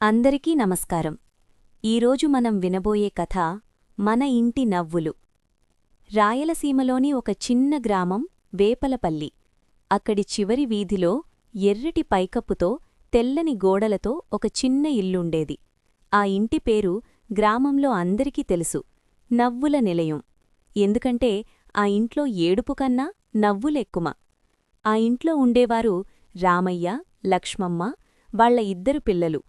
అందరికీ నమస్కారం. ఈరోజు మనం వినబోయే కథ మన ఇంటి నవ్వులు. రాయలసీమలోని ఒక చిన్న గ్రామం వేపలపల్లి. అక్కడి చివరి వీధిలో ఎర్రటి పైకప్పుతో తెల్లని గోడలతో ఒక చిన్న ఇల్లుండేది. ఆ ఇంటి పేరు గ్రామంలో అందరికీ తెలుసు, నవ్వుల నిలయం. ఎందుకంటే ఆ ఇంట్లో ఏడుపు కన్నా నవ్వులెక్కుమ. ఆ ఇంట్లో ఉండేవారు రామయ్య, లక్ష్మమ్మ, వాళ్ల ఇద్దరు పిల్లలు,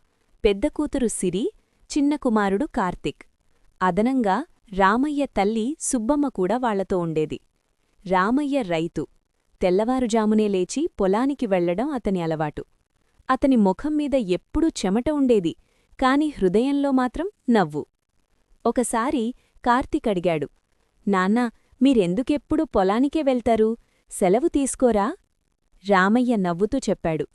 పెద్ద కూతురు సిరి, చిన్న కుమారుడు కార్తిక్. అదనంగా రామయ్య తల్లి సుబ్బమ్మ కూడా వాళ్లతో ఉండేది. రామయ్య రైతు. తెల్లవారుజామునే లేచి పొలానికి వెళ్లడం అతని అలవాటు. అతని ముఖం మీద ఎప్పుడూ చెమట ఉండేది, కాని హృదయంలో మాత్రం నవ్వు. ఒకసారి కార్తిక్ అడిగాడు, నాన్నా, మీరెందుకెప్పుడు పొలానికే వెళ్తారు? సెలవు తీసుకోరా? రామయ్య నవ్వుతూ చెప్పాడు,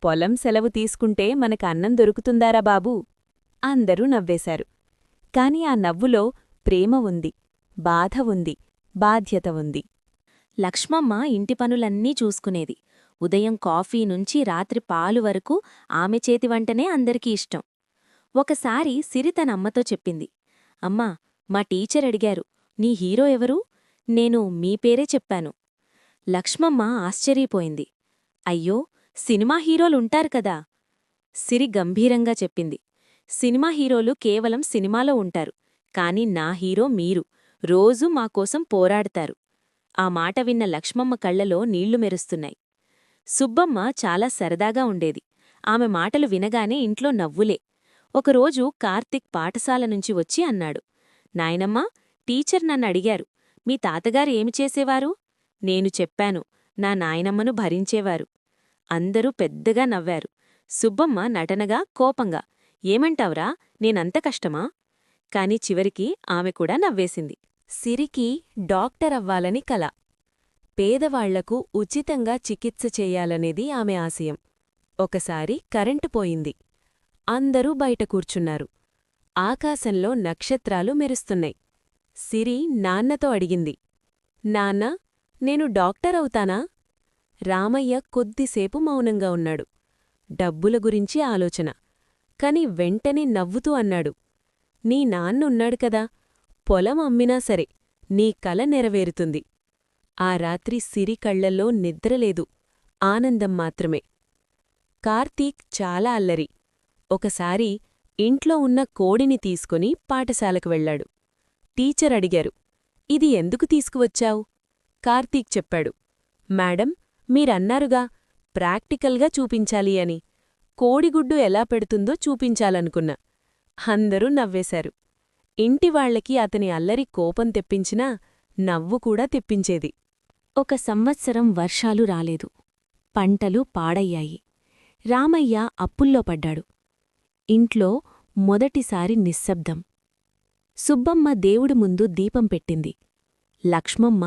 పొలం సెలవు తీసుకుంటే మనకు అన్నం దొరుకుతుందారా బాబూ? అందరూ నవ్వేశారు. కాని ఆ నవ్వులో ప్రేమ ఉంది, బాధ ఉంది, బాధ్యత ఉంది. లక్ష్మమ్మ ఇంటి పనులన్నీ చూసుకునేది. ఉదయం కాఫీ నుంచి రాత్రి పాలు వరకు ఆమె చేతివంటనే అందరికీ ఇష్టం. ఒకసారి సిరి తనమ్మతో చెప్పింది, అమ్మా, మా టీచర్ అడిగారు, నీ హీరో ఎవరు? నేను మీ పేరే చెప్పాను. లక్ష్మమ్మ ఆశ్చర్యపోయింది. అయ్యో, సినిమా హీరోలుంటారు కదా. సిరి గంభీరంగా చెప్పింది, సినిమా హీరోలు కేవలం సినిమాలో ఉంటారు, కాని నా హీరో మీరు. రోజూ మాకోసం పోరాడతారు. ఆ మాట విన్న లక్ష్మమ్మ కళ్లలో నీళ్లు మెరుస్తున్నాయి. సుబ్బమ్మ చాలా సరదాగా ఉండేది. ఆమె మాటలు వినగానే ఇంట్లో నవ్వులే. ఒకరోజు కార్తిక్ పాఠశాల నుంచి వచ్చి అన్నాడు, నాయనమ్మా, టీచర్ నన్నడిగారు, మీ తాతగారు ఏమి చేసేవారు? నేను చెప్పాను, నా నాయనమ్మను భరించేవారు. అందరూ పెద్దగా నవ్వారు. సుబ్బమ్మ నటనగా, కోపంగా, ఏమంటావ్రా, నేనంత కష్టమా? కాని చివరికి ఆమె కూడా నవ్వేసింది. సిరికి డాక్టరవ్వాలని కల. పేదవాళ్లకు ఉచితంగా చికిత్స చెయ్యాలనేది ఆమె ఆశయం. ఒకసారి కరెంటు పోయింది. అందరూ బయట కూర్చున్నారు. ఆకాశంలో నక్షత్రాలు మెరుస్తున్నాయి. సిరి నాన్నతో అడిగింది, నాన్నా, నేను డాక్టరవుతానా? రామయ్య కొద్దిసేపు మౌనంగా ఉన్నాడు. డబ్బుల గురించి ఆలోచన. కాని వెంటనే నవ్వుతూ అన్నాడు, నీ నాన్నున్నాడు కదా, పొలం అమ్మినా సరే నీ కల నెరవేరుతుంది. ఆ రాత్రి సిరి కళ్లల్లో నిద్రలేదు, ఆనందం మాత్రమే. కార్తీక్ చాలా అల్లరి. ఒకసారి ఇంట్లో ఉన్న కోడిని తీసుకుని పాఠశాలకు వెళ్లాడు. టీచర్ అడిగారు, ఇది ఎందుకు తీసుకువచ్చావు? కార్తీక్ చెప్పాడు, మేడం, మీరన్నారుగా ప్రాక్టికల్గా చూపించాలి అని. కోడిగుడ్డు ఎలా పెడుతుందో చూపించాలనుకున్నా. అందరూ నవ్వేశారు. ఇంటివాళ్లకి అతని అల్లరి కోపం తెప్పించినా నవ్వు కూడా తెప్పించేది. ఒక సంవత్సరం వర్షాలు రాలేదు. పంటలు పాడయ్యాయి. రామయ్య అప్పుల్లో పడ్డాడు. ఇంట్లో మొదటిసారి నిశ్శబ్దం. సుబ్బమ్మ దేవుడి ముందు దీపం పెట్టింది. లక్ష్మమ్మ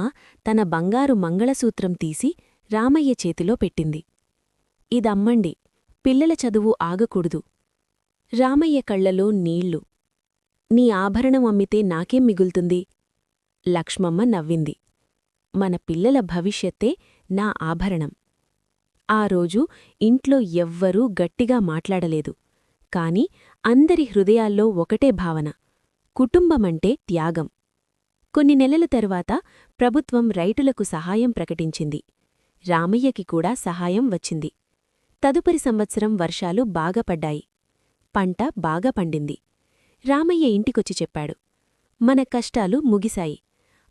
తన బంగారు మంగళసూత్రం తీసి రామయ్య చేతిలో పెట్టింది. ఇదమ్మండి, పిల్లల చదువు ఆగకూడదు. రామయ్య కళ్లలో నీళ్లు. నీ ఆభరణం అమ్మితే నాకేం మిగులుతుంది? లక్ష్మమ్మ నవ్వింది. మన పిల్లల భవిష్యత్తే నా ఆభరణం. ఆ రోజు ఇంట్లో ఎవ్వరూ గట్టిగా మాట్లాడలేదు. కాని అందరి హృదయాల్లో ఒకటే భావన, కుటుంబమంటే త్యాగం. కొన్ని నెలల తరువాత ప్రభుత్వం రైతులకు సహాయం ప్రకటించింది. రామయ్యకి కూడా సహాయం వచ్చింది. తదుపరి సంవత్సరం వర్షాలు బాగా పడ్డాయి. పంట బాగా పండింది. రామయ్య ఇంటికొచ్చి చెప్పాడు, మన కష్టాలు ముగిశాయి.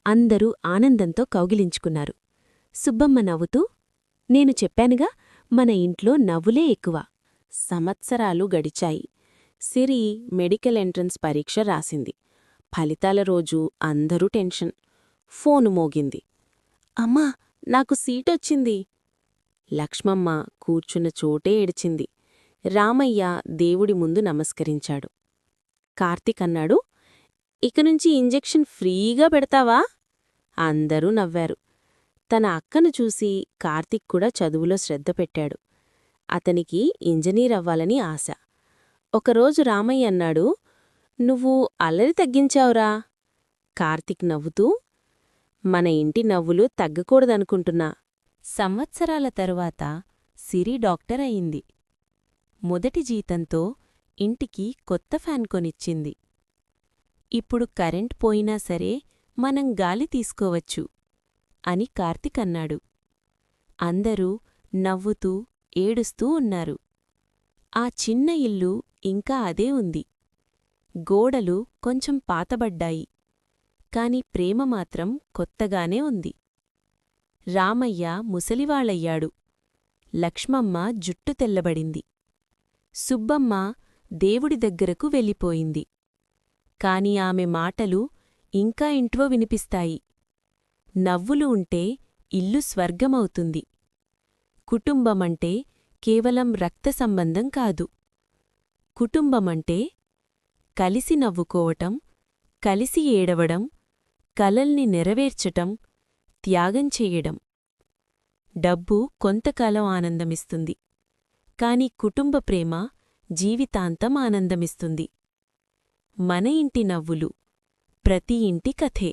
అందరూ ఆనందంతో కౌగిలించుకున్నారు. సుబ్బమ్మ నవ్వుతూ, నేను చెప్పానుగా, మన ఇంట్లో నవ్వులే ఎక్కువ. సంవత్సరాలు గడిచాయి. సిరి మెడికల్ ఎంట్రన్స్ పరీక్ష రాసింది. ఫలితాల రోజు అందరూ టెన్షన్. ఫోను మోగింది. అమ్మా, నాకు సీటొచ్చింది. లక్ష్మమ్మ కూర్చున్న చోటే ఏడ్చింది. రామయ్య దేవుడి ముందు నమస్కరించాడు. కార్తీక్ అన్నాడు, ఇకనుంచి ఇంజెక్షన్ ఫ్రీగా పెడతావా? అందరూ నవ్వారు. తన అక్కను చూసి కార్తీక్ కూడా చదువులో శ్రద్ధ పెట్టాడు. అతనికి ఇంజనీర్ అవ్వాలని ఆశ. ఒకరోజు రామయ్య అన్నాడు, నువ్వు అల్లరి తగ్గించావురా. కార్తీక్ నవ్వుతూ, మన ఇంటి నవ్వులు తగ్గకూడదనుకుంటున్నా. సంవత్సరాల తరువాత సిరి డాక్టర్ అయింది. మొదటి జీతంతో ఇంటికి కొత్త ఫ్యాన్ కొనిచ్చింది. ఇప్పుడు కరెంట్ పోయినా సరే మనం గాలి తీసుకోవచ్చు అని కార్తీక్ అన్నాడు. అందరూ నవ్వుతూ ఏడుస్తూ ఉన్నారు. ఆ చిన్న ఇల్లు ఇంకా అదే ఉంది. గోడలు కొంచెం పాతబడ్డాయి, కాని ప్రేమ మాత్రం కొత్తగానే ఉంది. రామయ్య ముసలివాళ్లయ్యాడు. లక్ష్మమ్మ జుట్టు తెల్లబడింది. సుబ్బమ్మ దేవుడి దగ్గరకు వెళ్ళిపోయింది. కాని ఆమె మాటలు ఇంకా ఇంట్లో వినిపిస్తాయి. నవ్వులు ఉంటే ఇల్లు స్వర్గమవుతుంది. కుటుంబమంటే కేవలం రక్త సంబంధం కాదు. కుటుంబమంటే కలిసి నవ్వుకోవటం, కలిసి ఏడవడం, కలల్ని నెరవేర్చటం, త్యాగం చెయ్యడం. డబ్బు కొంతకాలం ఆనందమిస్తుంది, కాని కుటుంబ ప్రేమ జీవితాంతం ఆనందమిస్తుంది. మన ఇంటి నవ్వులు ప్రతి ఇంటి కథే.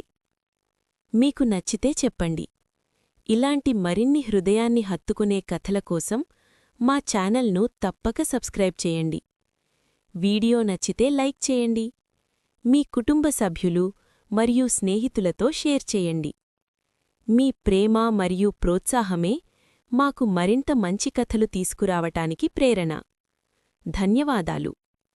మీకు నచ్చితే చెప్పండి. ఇలాంటి మరిన్ని హృదయాన్ని హత్తుకునే కథల కోసం మా ఛానల్ను తప్పక సబ్స్క్రైబ్ చేయండి. వీడియో నచ్చితే లైక్ చేయండి. మీ కుటుంబ సభ్యులు మరియు స్నేహితులతో షేర్ చేయండి. మీ ప్రేమ మరియు ప్రోత్సాహమే మాకు మరింత మంచి కథలు తీసుకురావటానికి ప్రేరణ. ధన్యవాదాలు.